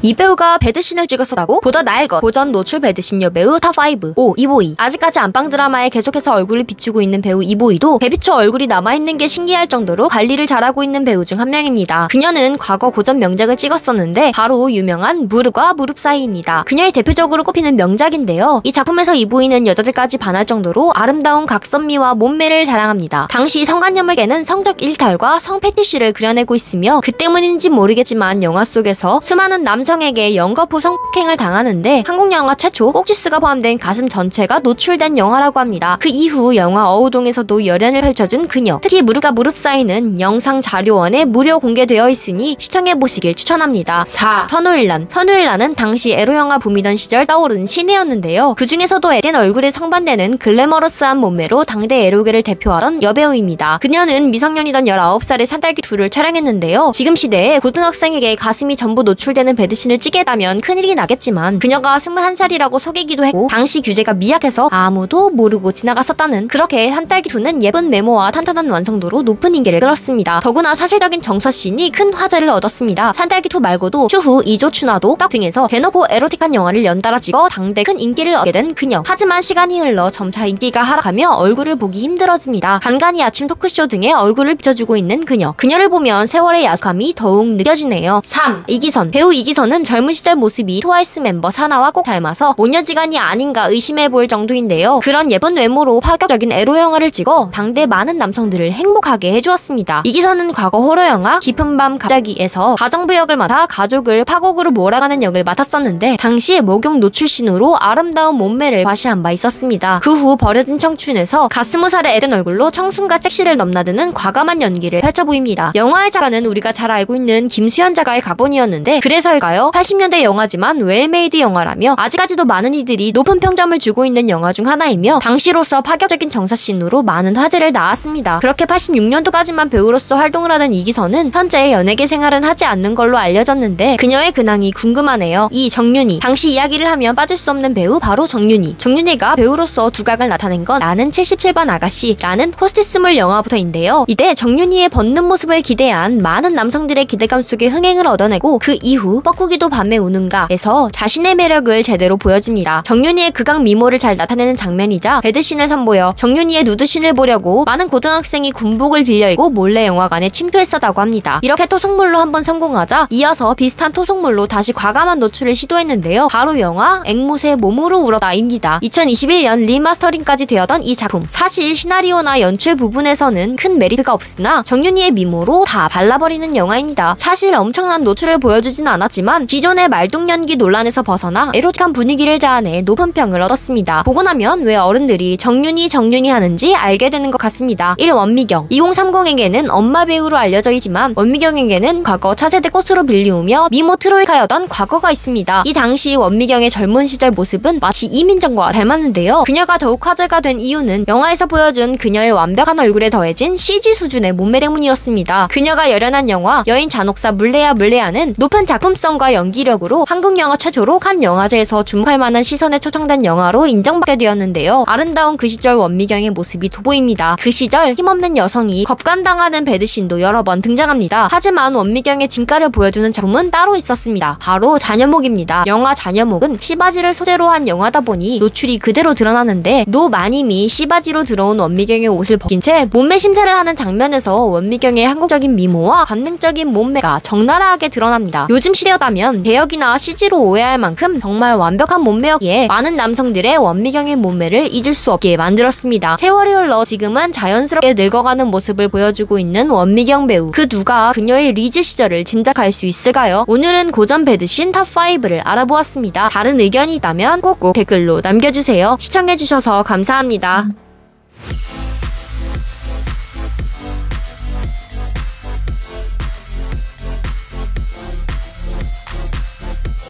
이 배우가 배드신을 찍었었다고? 보다 나을 것. 고전 노출 배드신 여배우 탑5. 5. 이보이. 아직까지 안방 드라마에 계속해서 얼굴을 비추고 있는 배우 이보이도 데뷔 초 얼굴이 남아있는 게 신기할 정도로 관리를 잘하고 있는 배우 중 한 명입니다. 그녀는 과거 고전 명작을 찍었었는데 바로 유명한 무르과 무릎 사이입니다. 그녀의 대표적으로 꼽히는 명작인데요. 이 작품에서 이보이는 여자들까지 반할 정도로 아름다운 각선미와 몸매를 자랑합니다. 당시 성관념을 깨는 성적 일탈과 성패티시를 그려내고 있으며 그 때문인지 모르겠지만 영화 속에서 수많은 남성에게 영거푸 성폭행을 당하는데 한국 영화 최초 꼭지스가 포함된 가슴 전체가 노출된 영화라고 합니다. 그 이후 영화 어우동에서도 열연을 펼쳐준 그녀. 특히 무르과 무릎 사이는 영상 자료원에 무료 공개되어 있으니 시청해보시길 추천합니다. 4. 선우일란. 선우일란은 당시 에로영화 붐이던 시절 떠오른 신예였는데요. 그 중에서도 에덴 얼굴에 성반되는 글래머러스한 몸매로 당대 에로계를 대표하던 여배우입니다. 그녀는 미성년이던 19살에 산딸기 2를 촬영했는데요. 지금 시대에 고등학생에게 가슴이 전부 노출되는 배드신을 찍겠다면 큰일이 나겠지만 그녀가 21살이라고 속이기도 했고 당시 규제가 미약해서 아무도 모르고 지나갔었다는, 그렇게 산딸기 2는 예쁜 메모와 탄탄한 완성도로 높은 인기를 끌었습니다. 더구나 사실적인 정서씬이 큰 화제를 얻었습니다. 산딸기 2 말고도 추후 이조추나도 떡 등에서 대놓고 에로틱한 영화를 연달아 찍어 당대 큰 인기를 얻게 된 그녀. 하지만 시간이 흘러 점차 인기가 하락하며 얼굴을 보기 힘들어집니다. 간간히 아침 토크쇼 등에 얼굴을 비춰주고 있는 그녀. 그녀를 보면 세월의 야속함이 더욱 느껴지네요. 3. 이기선. 배우 이기선은 젊은 시절 모습이 트와이스 멤버 사나와 꼭 닮아서 모녀지간이 아닌가 의심해볼 정도인데요. 그런 예쁜 외모로 파격적인 에로 영화를 찍어 당대 많은 남성들을 행복하게 해주었습니다. 이기선은 과거 호러 영화 깊은 밤 갑자기에서 가정부 역을 맡아 가족을 파국으로 몰아가는 역을 맡았었는데 당시 목욕 노출신으로 아름다운 몸매를 과시한 바 있었습니다. 그 후 버려진 청춘에서 가스무살의 에덴 얼굴로 청순과 섹시를 넘나드는 과감한 연기를 펼쳐 보입니다. 영화의 작가는 우리가 잘 알고 있는 김수현 작가의 각본이었는데 그래서일까요? 80년대 영화지만 웰메이드 영화라며 아직까지도 많은 이들이 높은 평점을 주고 있는 영화 중 하나이며 당시로서 파격적인 정사씬으로 많은 화제를 낳았습니다. 그렇게 86년도까지만 배우로서 활동을 하던 이기선은 현재 연예계 생활은 하지 않는 걸로 알려졌는데 그녀의 근황이 궁금하네요. 2. 정윤희. 당시 이야기를 하면 빠질 수 없는 배우 바로 정윤희. 정윤희가 배우로서 두각을 나타낸 건 나는 77번 아가씨라는 호스티스물 영화부터인데요. 이때 정윤희의 벗는 모습을 기대한 많은 남성들의 기대감 속에 흥행을 얻어내고 그 이후 뻐꾸기도 밤에 우는가에서 자신의 매력을 제대로 보여줍니다. 정윤희의 극강 미모를 잘 나타내는 장면이자 배드신을 선보여 정윤희의 누드신을 보려고 많은 고등학생이 군복을 빌려 입고 몰래 영화관에 침투했었다고 합니다. 이렇게 토속물로 한번 성공하자 이어서 비슷한 토속물로 다시 과감한 노출을 시도했는데요. 바로 영화 앵무새 몸으로 울었다입니다. 2021년 리마스터링까지 되었던 이 작품. 사실 시나리오나 연출 부분에서는 큰 메리트가 없으나 정윤희의 미모로 다 발라버리는 영화입니다. 사실 엄청난 노출을 보여주진 않았지만 기존의 말뚝 연기 논란에서 벗어나 에로틱한 분위기를 자아내 높은 평을 얻었습니다. 보고 나면 왜 어른들이 정윤희 하는지 알게 되는 것 같습니다. 1. 원미경. 2030에게는 엄마 배우로 알려져 있지만 원미경에게는 과거 차세대 꽃으로 빌리우며 미모 트로이카였던 과거가 있습니다. 이 당시 원미경의 젊은 시절 모습은 마치 이민정과 닮았는데요. 그녀가 더욱 화제가 된 이유는 영화에서 보여준 그녀의 완벽한 얼굴에 더해진 CG 수준의 몸매 때문이었습니다. 그녀가 열연한 영화 여인 잔혹사 물레야는 높은 작품성과 연기력으로 한국 영화 최초로 칸 영화제에서 주목할 만한 시선에 초청된 영화로 인정받게 되었는데요. 아름다운 그 시절 원미경의 모습이 돋보입니다. 그 시절 힘없는 여성이 겁간당하는 배드신도 여러 번 등장합니다. 하지만 원미경의 진가를 보여주는 작품은 따로 있었습니다. 바로 잔여목입니다. 영화 잔여목은 시바지를 소재로 한 영화다 보니 노출이 그대로 드러나는데 노 마님이 시바지로 들어온 원미경의 옷을 벗긴 채 몸매 심사를 하는 장면에서 원미경의 한국적인 미모와 관능적인 몸매가 적나라하게 드러납니다. 요즘 시대였다면 대역이나 CG로 오해할 만큼 정말 완벽한 몸매였기에 많은 남성들의 원미경의 몸매를 잊을 수 없게 만들었습니다. 세월이 흘러 지금은 자연스럽게 늙어가는 모습을 보여주고 있는 원미경 배우. 그 누가 그녀의 리즈 시절을 짐작할 수 있을까요? 오늘은 고전 배드신 탑5를 알아보았습니다. 다른 의견이 있다면 꼭꼭 댓글로 남겨주세요. 시청해주셔서 감사합니다.